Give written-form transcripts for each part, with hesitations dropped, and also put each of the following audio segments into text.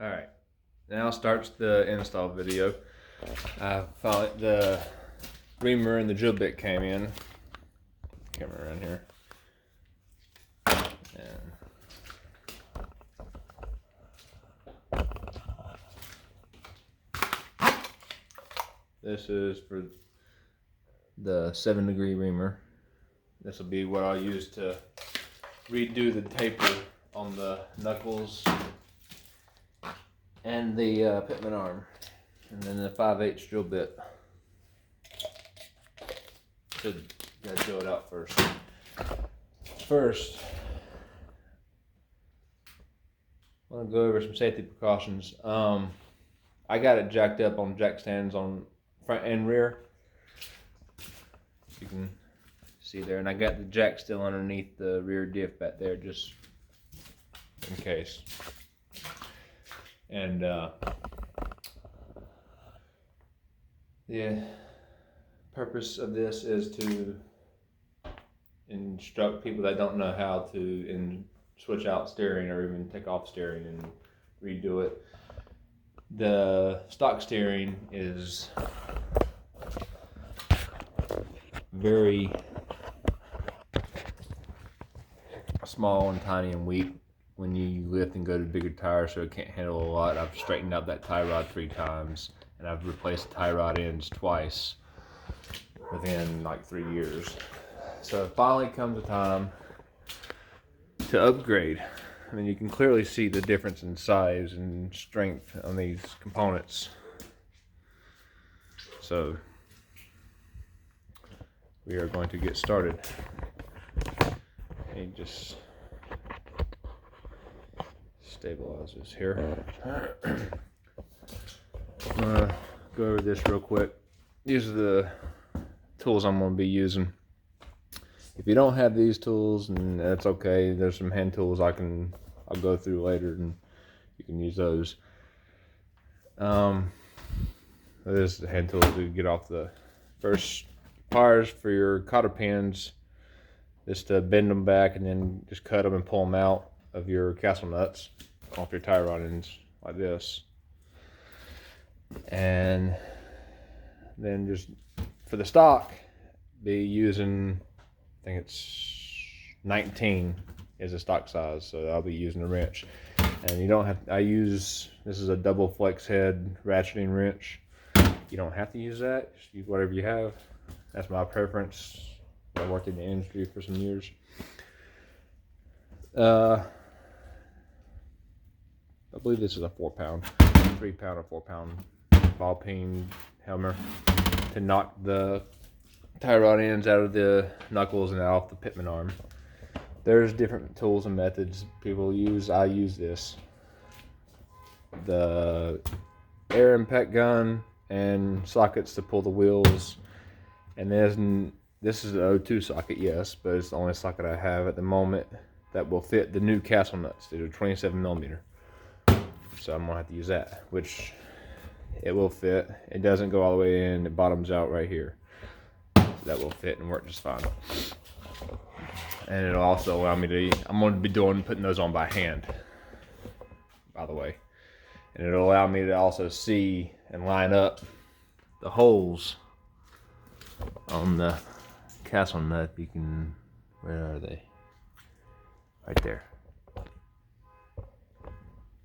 Alright, now starts the install video. Finally, the reamer and the drill bit came in. Camera around here. And this is for the 7-degree reamer. This will be what I'll use to redo the taper on the knuckles and the pitman arm, and then the 5/8 drill bit. Gotta drill it out first. First, I want to go over some safety precautions. I got it jacked up on jack stands on front and rear. You can see there, and I got the jack still underneath the rear diff back there, just in case. And the purpose of this is to instruct people that don't know how to switch out steering or even take off steering and redo it. The stock steering is very small and tiny and weak when you lift and go to bigger tires, so it can't handle a lot. I've straightened out that tie rod 3 times, and I've replaced the tie rod ends twice within like 3 years. So finally comes the time to upgrade. I mean, you can clearly see the difference in size and strength on these components. So we are going to get started. And just stabilize this here. I'm gonna go over this real quick. These are the tools I'm gonna be using. If you don't have these tools, and that's okay. There's some hand tools I'll go through later, and you can use those. This is the hand tool to get off the first pliers for your cotter pins. Just to bend them back and then just cut them and pull them out of your castle nuts off your tie rod ends like this. And then just for the stock, be using, I think it's 19 is a stock size, so I'll be using a wrench. And you don't have, this is a double flex head ratcheting wrench. You don't have to use that, just use whatever you have. That's my preference. I worked in the industry for some years. I believe this is a 4-pound, 3-pound or 4-pound ball peen hammer to knock the tie rod ends out of the knuckles and off the pitman arm. There's different tools and methods people use. I use this. The air impact gun and sockets to pull the wheels. And this is an O2 socket, yes, but it's the only socket I have at the moment that will fit the new castle nuts. They're 27mm. So I'm gonna have to use that, which it will fit. It doesn't go all the way in, it bottoms out right here. So that will fit and work just fine. And it'll also allow me to, I'm gonna be putting those on by hand, by the way. And it'll allow me to also see and line up the holes on the castle nut. You can, where are they? Right there.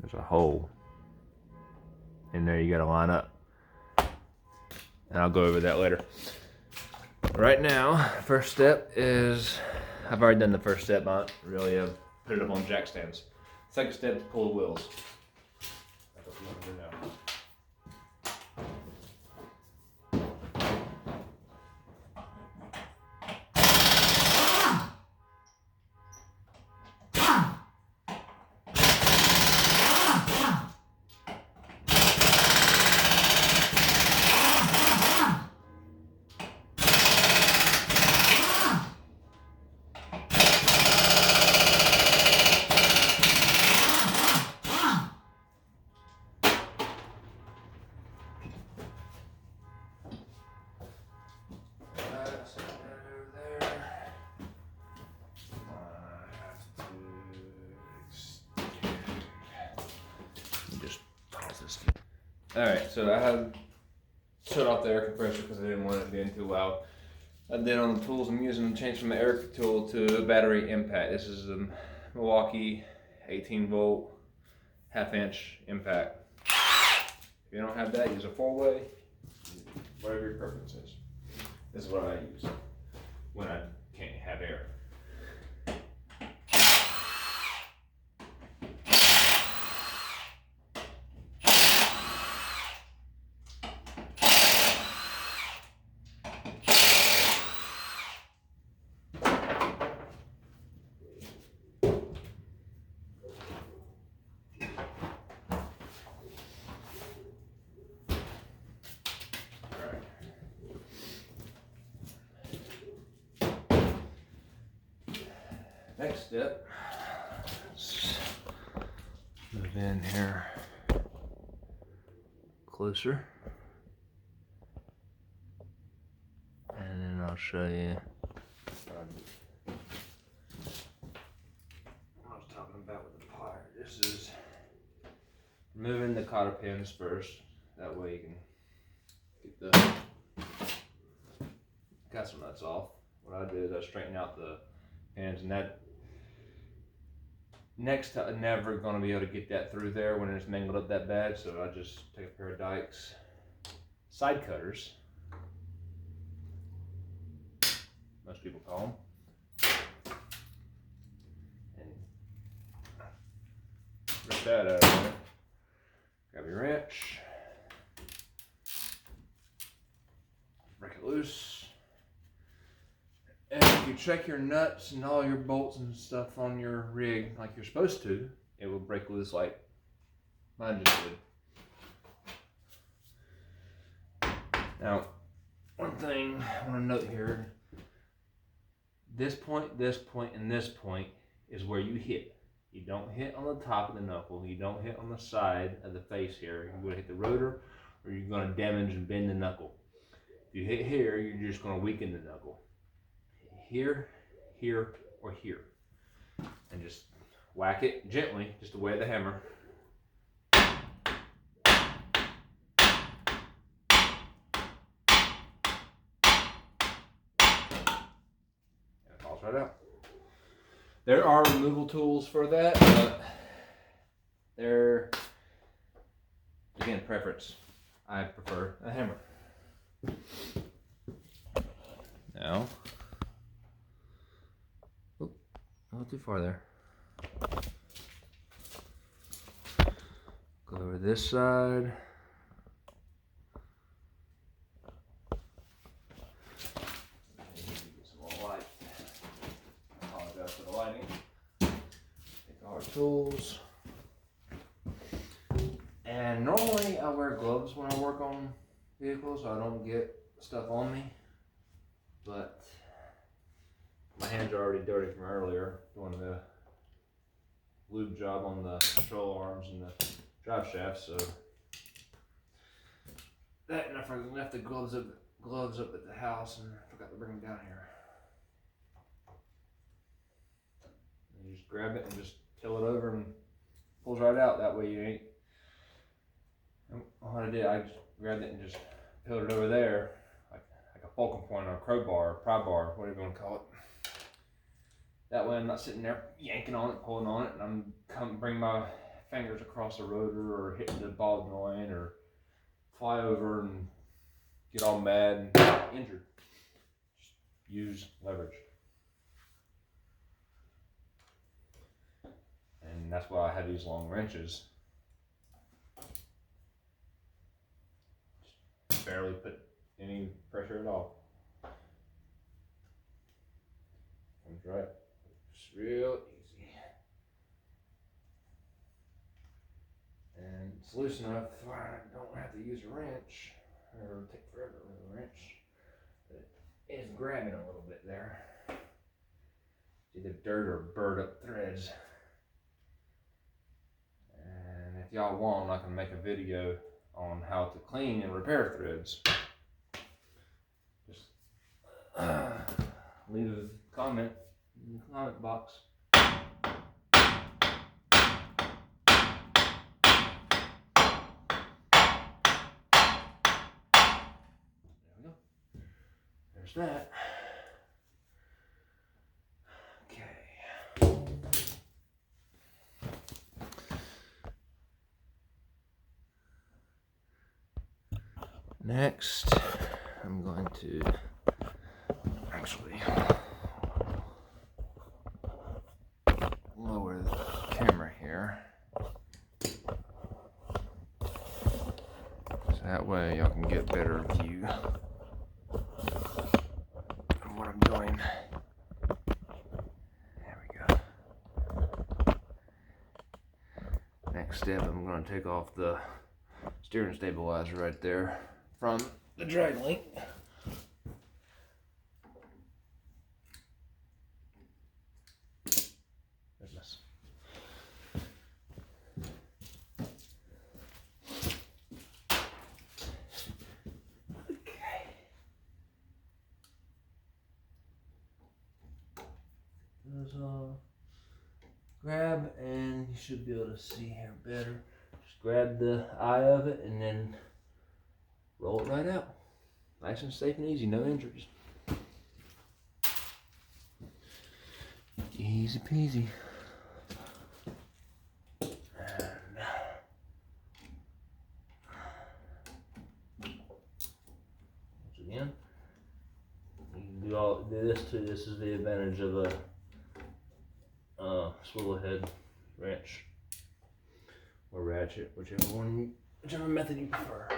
There's a hole in there you gotta line up. And I'll go over that later. Right now, first step is, I've already done the first step, I really have put it up on jack stands. Second step is pull the wheels. That's what you want to do now. Alright, so I had shut off the air compressor because I didn't want it being too loud. And then on the tools I'm using, to change from the air tool to a battery impact. This is a Milwaukee 18 volt, half-inch impact. If you don't have that, use a 4-way, whatever your preference is. This is what I use when I can't have air. Next step, let's move in here closer, and then I'll show you what I was talking about with the plier. This is removing the cotter pins first, that way you can get the castle nuts off. What I did is I straightened out the pins, and that next time I'm never going to be able to get that through there when it's mangled up that bad, so I just take a pair of Dykes side cutters, most people call them, and rip that out of there. Grab your wrench, break it loose. And if you check your nuts and all your bolts and stuff on your rig like you're supposed to, it will break loose like mine just did. Now, one thing I want to note here, this point, and this point is where you hit. You don't hit on the top of the knuckle. You don't hit on the side of the face here. You're going to hit the rotor, or you're going to damage and bend the knuckle. If you hit here, you're just going to weaken the knuckle. Here, here, or here. And just whack it gently, just the way of the hammer. And it falls right out. There are removal tools for that, but they're, again, preference. I prefer a hammer. Now, not too far there. Go over this side. Get some more light. I apologize for the lighting. Take our tools. And normally I wear gloves when I work on vehicles so I don't get stuff on me. But my hands are already dirty from earlier doing the lube job on the control arms and the drive shaft, so that, and I left the gloves up at the house and I forgot to bring them down here. And you just grab it and just tilt it over and pulls right out. That way you ain't. And what I did, I just grabbed it and just peeled it over there, like a fulcrum point or a crowbar or pry bar, whatever you want to call it. That way I'm not sitting there yanking on it, pulling on it, and I'm bring my fingers across the rotor or hitting the ball joint or fly over and get all mad and injured. Just use leverage. And that's why I have these long wrenches. Just barely put any pressure at all. Comes right. It's real easy. And it's loose enough where I don't have to use a wrench or take forever with a wrench. But it is grabbing a little bit there. It's either dirt or burred up threads. And if y'all want, I can make a video on how to clean and repair threads. Just leave a comment in the comment box. there's that. Okay. Next, I'm going to actually lower the camera here. So that way y'all can get a better view of what I'm doing. There we go. Next step, I'm going to take off the steering stabilizer right there from the drag link. Goodness. Okay. Those all grab, and you should be able to see here better. Just grab the eye of it and then roll it right out. Nice and safe and easy, no injuries. Easy peasy. And once again, you can do this too. This is the advantage of a swivel head wrench or ratchet, whichever method you prefer.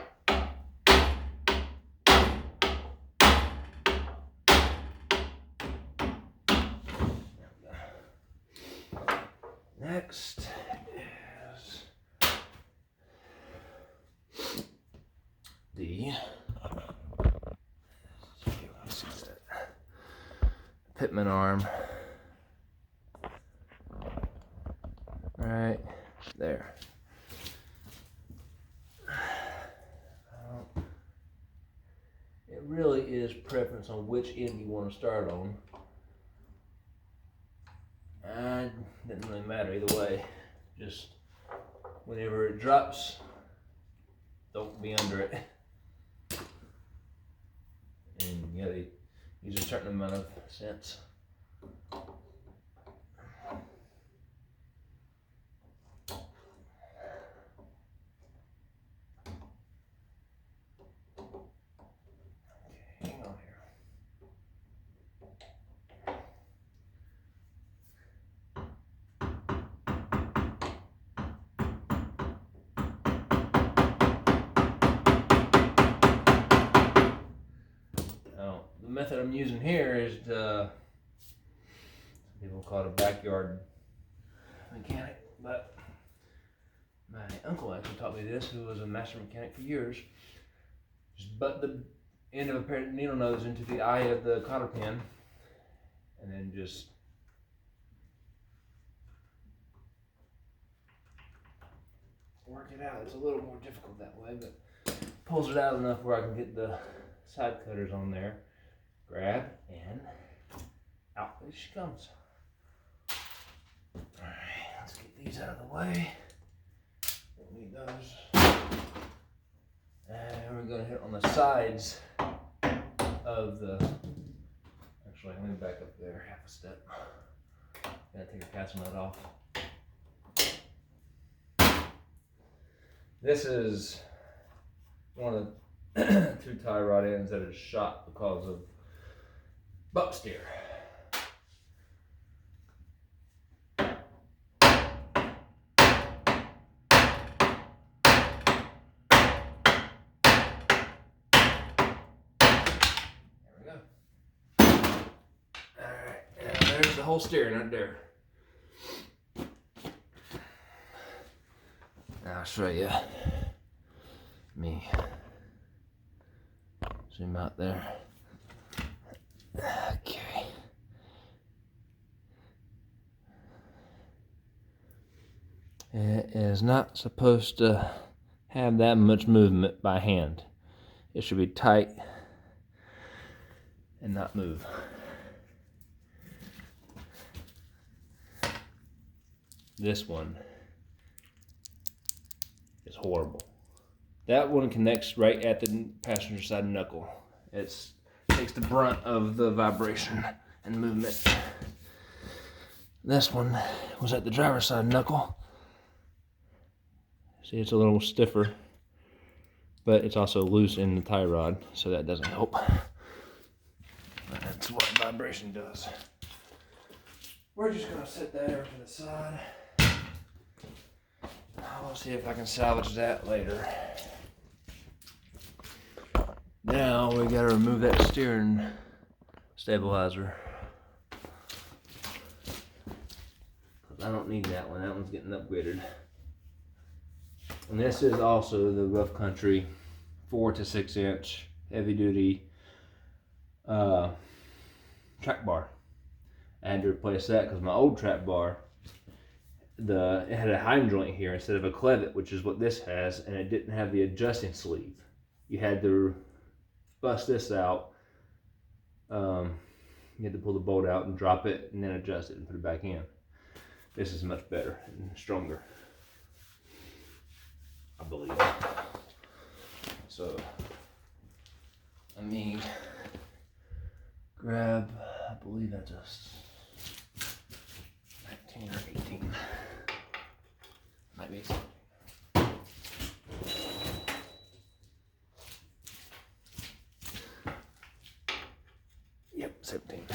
Next is the Pitman arm right there. It really is preference on which end you want to start on. And it doesn't really matter either way. Just whenever it drops, don't be under it. And you gotta use a certain amount of sense. Okay, hang on here. Now, the method I'm using here is some people call it a backyard mechanic, but my uncle actually taught me this, who was a master mechanic for years. Just butt the end of a pair of needle nose into the eye of the cotter pin, and then just work it out. It's a little more difficult that way, but pulls it out enough where I can get the side cutters on there. Grab, and out she comes. Alright, let's get these out of the way. Don't need those. And we're going to hit on the sides of the. Actually, let me back up there half a step. Gotta take a casting nut off. This is one of the two tie rod ends that is shot because of buck steer. There's the whole steering right there. Now I'll show you me zoom out there. Okay. It is not supposed to have that much movement by hand. It should be tight and not move. This one is horrible. That one connects right at the passenger side knuckle. It's takes the brunt of the vibration and movement. This one was at the driver's side knuckle. See, it's a little stiffer, but it's also loose in the tie rod, so that doesn't help. That's what vibration does. We're just gonna set that over to the side. I'll see if I can salvage that later. Now we gotta remove that steering stabilizer. I don't need that one. That one's getting upgraded. And this is also the Rough Country 4 to 6 inch heavy duty track bar. I had to replace that because my old track bar, it had a hydrant joint here instead of a clevet, which is what this has, and it didn't have the adjusting sleeve. You had to bust this out. You had to pull the bolt out and drop it and then adjust it and put it back in. This is much better and stronger, I believe. So, let me grab, I believe that's a 19 or 18. Might be 17. Yep, 17.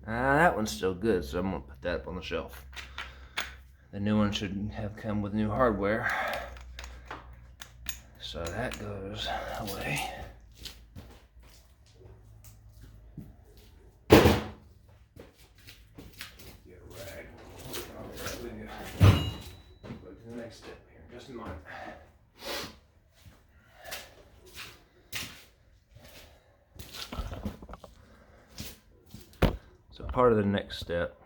That one's still good, so I'm gonna put that up on the shelf. The new one should have come with new hardware, so that goes away. Get a rag. I'll be right with you. Go to the next step here, just a moment. So part of the next step